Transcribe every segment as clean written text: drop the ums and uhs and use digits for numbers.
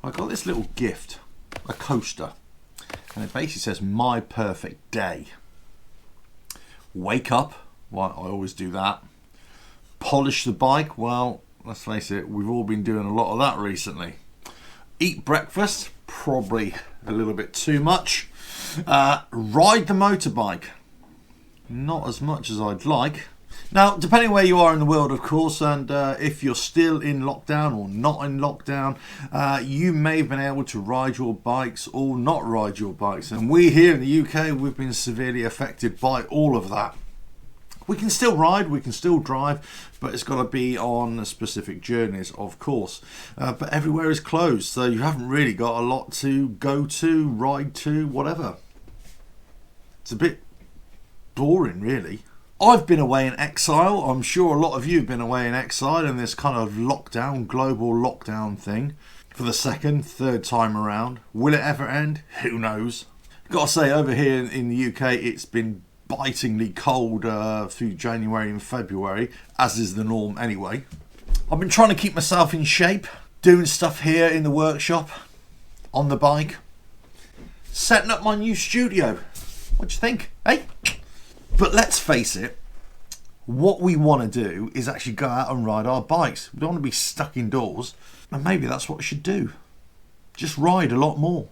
I got this little gift, a coaster, and it basically says my perfect day. Wake up, well, I always do that. Polish the bike, well, let's face it, we've all been doing a lot of that recently. Eat breakfast, probably a little bit too much. Ride the motorbike, not as much as I'd like. Now, depending where you are in the world, of course, and if you're still in lockdown or not in lockdown, you may have been able to ride your bikes or not ride your bikes. And we here in the UK, we've been severely affected by all of that. We can still ride, we can still drive, but it's got to be on specific journeys, of course. But everywhere is closed, so you haven't really got a lot to go to, ride to, whatever. It's a bit boring, really. I've been away in exile. I'm sure a lot of you have been away in exile in this kind of lockdown, global lockdown thing for the third time around. Will it ever end? Who knows? Got to say, over here in the UK, it's been bitingly cold through January and February, as is the norm anyway. I've been trying to keep myself in shape, doing stuff here in the workshop, on the bike, setting up my new studio. What do you think? Hey? But let's face it, what we want to do is actually go out and ride our bikes. We don't want to be stuck indoors, and maybe that's what we should do. Just ride a lot more.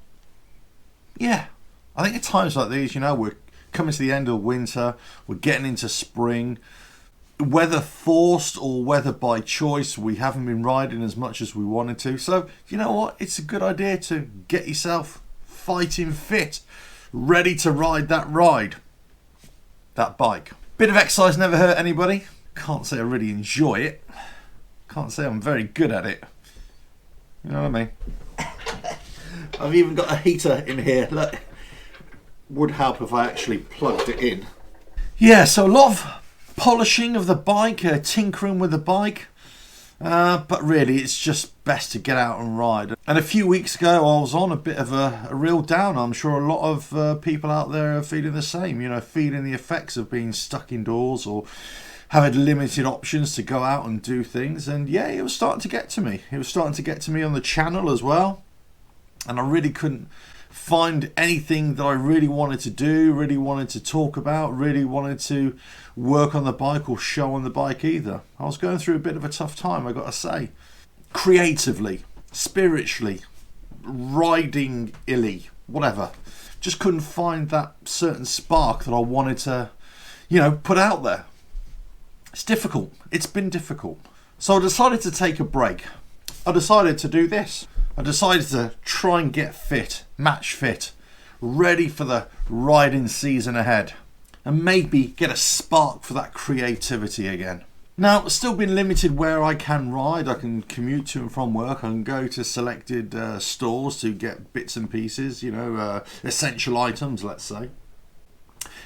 Yeah, I think at times like these, you know, we're coming to the end of winter, we're getting into spring. Whether forced or whether by choice, we haven't been riding as much as we wanted to. So, you know what? It's a good idea to get yourself fighting fit, ready to ride that bike. Bit of exercise never hurt anybody. Can't say I really enjoy it. Can't say I'm very good at it. You know what I mean? I've even got a heater in here. Look, would help if I actually plugged it in. Yeah, so a lot of polishing of the bike, tinkering with the bike. But really, it's just best to get out and ride. And a few weeks ago, I was on a bit of a real down. I'm sure a lot of people out there are feeling the same, you know, feeling the effects of being stuck indoors or having limited options to go out and do things. And yeah, it was starting to get to me. It was starting to get to me on the channel as well. And I really couldn't find anything that I really wanted to do, really wanted to talk about, really wanted to work on the bike or show on the bike either. I was going through a bit of a tough time, I got to say. Creatively, spiritually, riding illy, whatever. Just couldn't find that certain spark that I wanted to, you know, put out there. It's difficult. It's been difficult. So I decided to take a break. I decided to do this. I decided to try and get fit, match fit, ready for the riding season ahead, and maybe get a spark for that creativity again. Now, still been limited where I can ride. I can commute to and from work. I can go to selected stores to get bits and pieces, you know, essential items, let's say.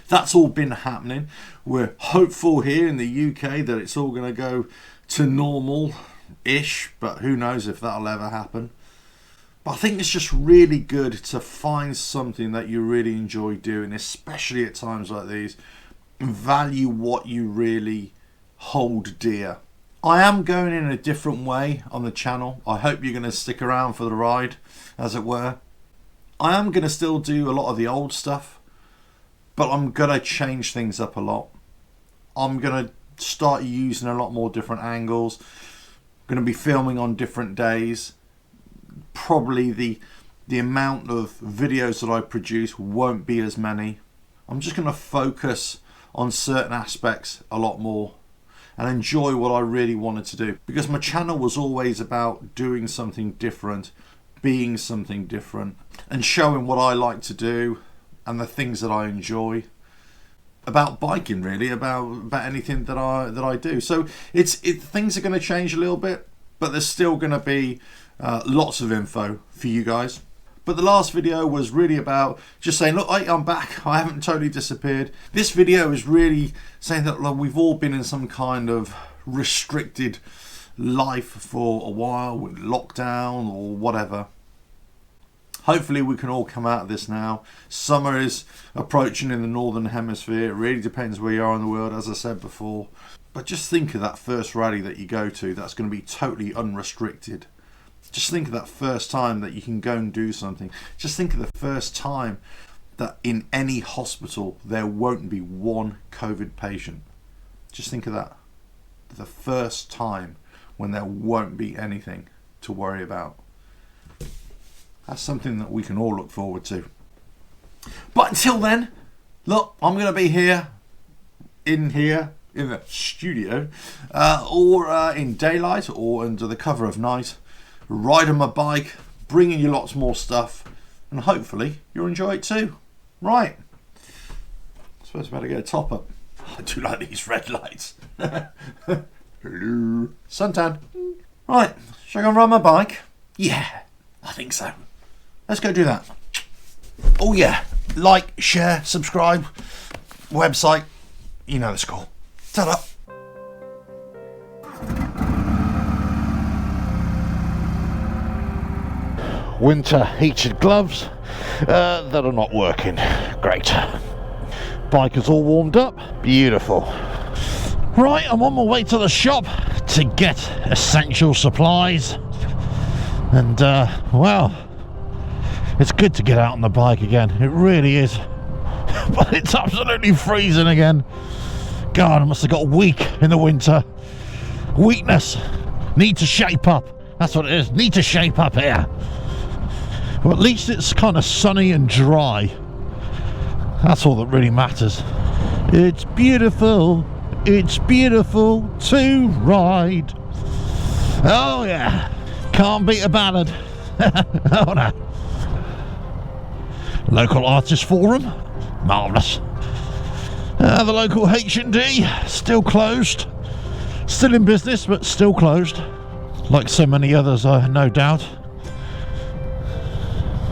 That's all been happening. We're hopeful here in the UK that it's all going to go to normal-ish, but who knows if that'll ever happen. But I think it's just really good to find something that you really enjoy doing, especially at times like these, and value what you really hold dear. I am going in a different way on the channel. I hope you're going to stick around for the ride, as it were. I am going to still do a lot of the old stuff, but I'm going to change things up a lot. I'm going to start using a lot more different angles. I'm going to be filming on different days. Probably the amount of videos that I produce won't be as many. I'm just going to focus on certain aspects a lot more and enjoy what I really wanted to do, because my channel was always about doing something different, being something different, and showing what I like to do and the things that I enjoy about biking, really, about anything that I do. So things are going to change a little bit, but there's still going to be lots of info for you guys. But the last video was really about just saying, look, I'm back. I haven't totally disappeared. This video is really saying that, look, we've all been in some kind of restricted life for a while, with lockdown or whatever. Hopefully we can all come out of this now. Summer is approaching in the northern hemisphere. It really depends where you are in the world, as I said before. But just think of that first rally that you go to that's going to be totally unrestricted. Just think of that first time that you can go and do something. Just think of the first time that in any hospital there won't be one COVID patient. Just think of that. The first time when there won't be anything to worry about. That's something that we can all look forward to. But until then, look, I'm going to be here in the studio, or in daylight, or under the cover of night, riding my bike, bringing you lots more stuff, and hopefully you'll enjoy it too. Right. I suppose I better get a top up. I do like these red lights. Hello. Suntan. Right, shall I go and ride my bike? Yeah, I think so. Let's go do that. Oh yeah, like, share, subscribe, website, you know the score. Ta-da. Winter heated gloves that are not working. Great. Bike is all warmed up. Beautiful. Right, I'm on my way to the shop to get essential supplies. And, well, it's good to get out on the bike again. It really is. But it's absolutely freezing again. God, I must have got weak in the winter. Weakness. Need to shape up. That's what it is. Need to shape up here. Well, at least it's kind of sunny and dry. That's all that really matters. It's beautiful. It's beautiful to ride. Oh yeah. Can't beat a ballad. Oh no. Local artist forum. Marvellous. The local H-D still closed. Still in business, but still closed. Like so many others, no doubt.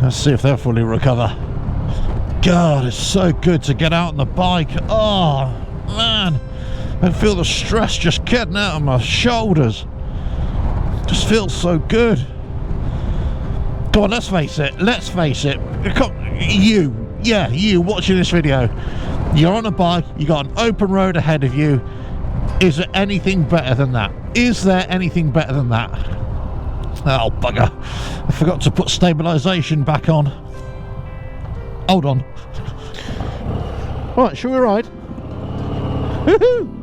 Let's see if they'll fully recover. God, it's so good to get out on the bike. Oh, man. I feel the stress just getting out of my shoulders. Just feels so good. Come on, let's face it. Let's face it. You watching this video. You're on a bike. You got an open road ahead of you. Is there anything better than that? Is there anything better than that? Oh, bugger. I forgot to put stabilisation back on. Hold on. Right, shall we ride? Woohoo!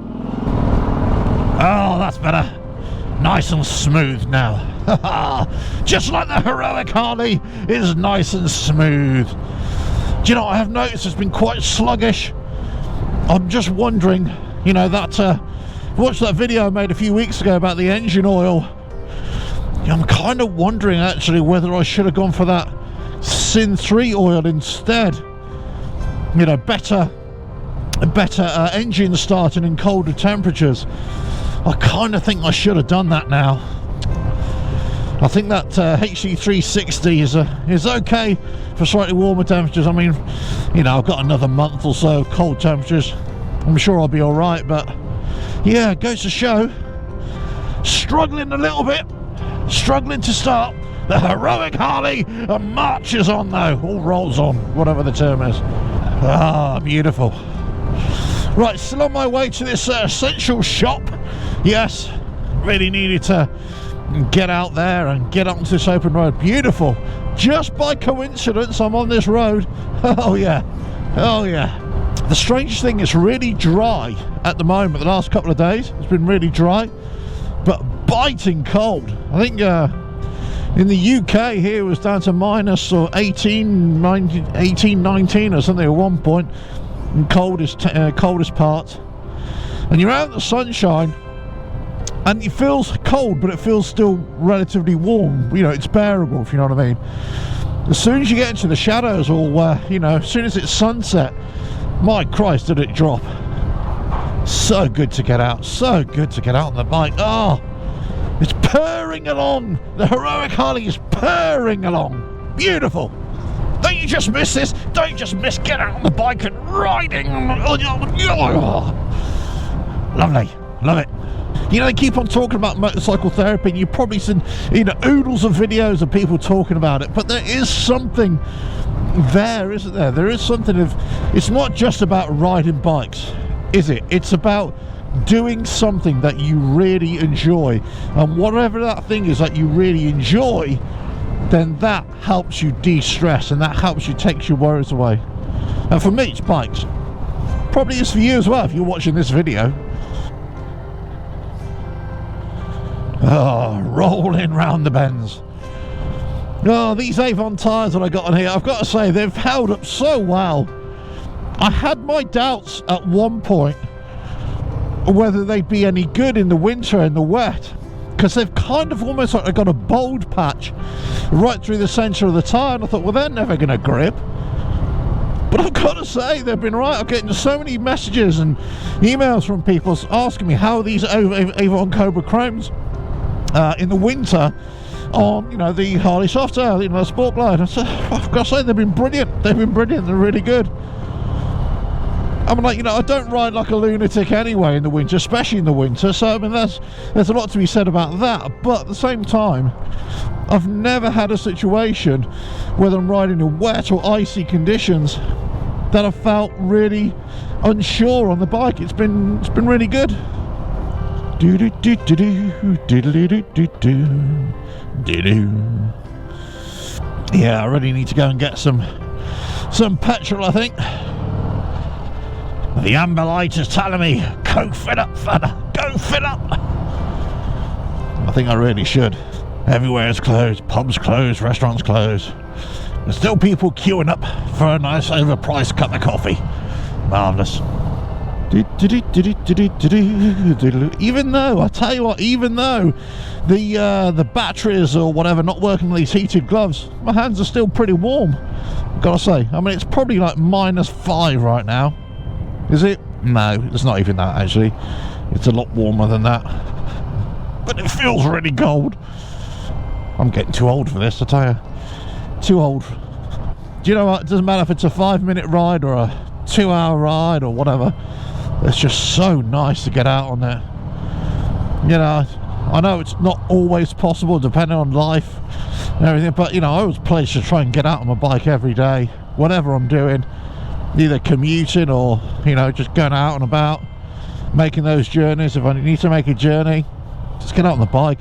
Oh, that's better. Nice and smooth now. Just like the heroic Harley is nice and smooth. Do you know what I have noticed? It's been quite sluggish. I'm just wondering, you know, that watched that video I made a few weeks ago about the engine oil. I'm kind of wondering actually whether I should have gone for that Sin 3 oil instead. You know, better engine starting in colder temperatures. I kind of think I should have done that now. I think that HC360 is okay for slightly warmer temperatures. I mean, you know, I've got another month or so cold temperatures. I'm sure I'll be all right, but yeah, it goes to show. Struggling a little bit. Struggling to start. The heroic Harley marches on though, all rolls on, whatever the term is. Ah, beautiful. Right, still on my way to this essential shop. Yes, really needed to get out there and get up onto this open road. Beautiful. Just by coincidence, I'm on this road. Oh yeah, oh yeah. The strangest thing, it's really dry at the moment. The last couple of days, it's been really dry, but biting cold. I think in the UK here it was down to minus or 18, 19 or something at one point in coldest part. And you're out in the sunshine and it feels cold, but it feels still relatively warm. You know, it's bearable, if you know what I mean. As soon as you get into the shadows, or you know, as soon as it's sunset, my Christ, did it drop. So good to get out. So good to get out on the bike. Oh, it's purring along. The heroic Harley is purring along. Beautiful. Don't you just miss this? Don't you just miss getting out on the bike and riding? Lovely. Love it. You know, they keep on talking about motorcycle therapy, and you've probably seen, you know, oodles of videos of people talking about it, but there is something there, isn't there? There is something of, it's not just about riding bikes, is it? It's about doing something that you really enjoy, and whatever that thing is that you really enjoy, then that helps you de-stress, and that helps you take your worries away. And for me, it's bikes. Probably is for you as well if you're watching this video. Oh, rolling round the bends. Oh, these Avon tyres that I got on here, I've got to say, they've held up so well. I had my doubts at one point whether they'd be any good in the winter in the wet, because they've kind of almost like got a bold patch right through the centre of the tyre, and I thought, well, they're never going to grip. But I've got to say, they've been right. I'm getting so many messages and emails from people asking me how these Avon Cobra Chromes in the winter on, you know, the Harley Softail, you know, the Sport Glide. I said, I've got to say, they've been brilliant. They've been brilliant. They're really good. I'm like, you know, I don't ride like a lunatic anyway in the winter, especially in the winter. So, I mean, there's a lot to be said about that. But at the same time, I've never had a situation, whether I'm riding in wet or icy conditions, that I felt really unsure on the bike. It's been really good. Yeah, I really need to go and get some petrol, I think. The amber light is telling me, go fill up, fella, go fill up. I think I really should. Everywhere is closed, pubs closed, restaurants closed. There's still people queuing up for a nice overpriced cup of coffee. Marvellous. Even though, I tell you what, even though the batteries or whatever not working on these heated gloves, my hands are still pretty warm, gotta say. I mean, it's probably like -5 right now. Is it? No, it's not even that, actually. It's a lot warmer than that. But it feels really cold. I'm getting too old for this, I tell you. Too old. Do you know what? It doesn't matter if it's a 5-minute ride or a 2-hour ride or whatever. It's just so nice to get out on there. You know, I know it's not always possible depending on life and everything, but, you know, I always pledge to try and get out on my bike every day, whatever I'm doing. Either commuting or, you know, just going out and about, making those journeys. If I need to make a journey, just get out on the bike.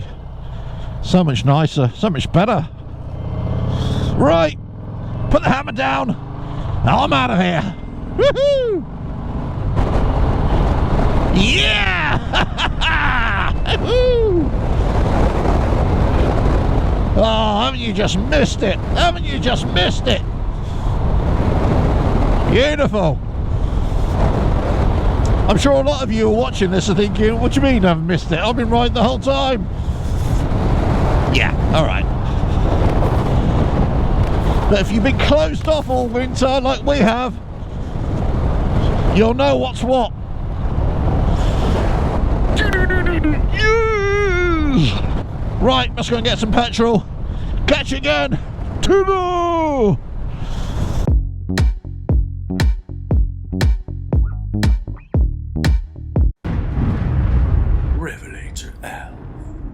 So much nicer, so much better. Right, put the hammer down. Now I'm out of here. Woohoo! Yeah! Woohoo! Oh, haven't you just missed it? Haven't you just missed it? Beautiful. I'm sure a lot of you are watching this are thinking, what do you mean I've missed it? I've been riding the whole time. Yeah, alright. But if you've been closed off all winter like we have, you'll know what's what. Right, let's go and get some petrol. Catch you again tomorrow.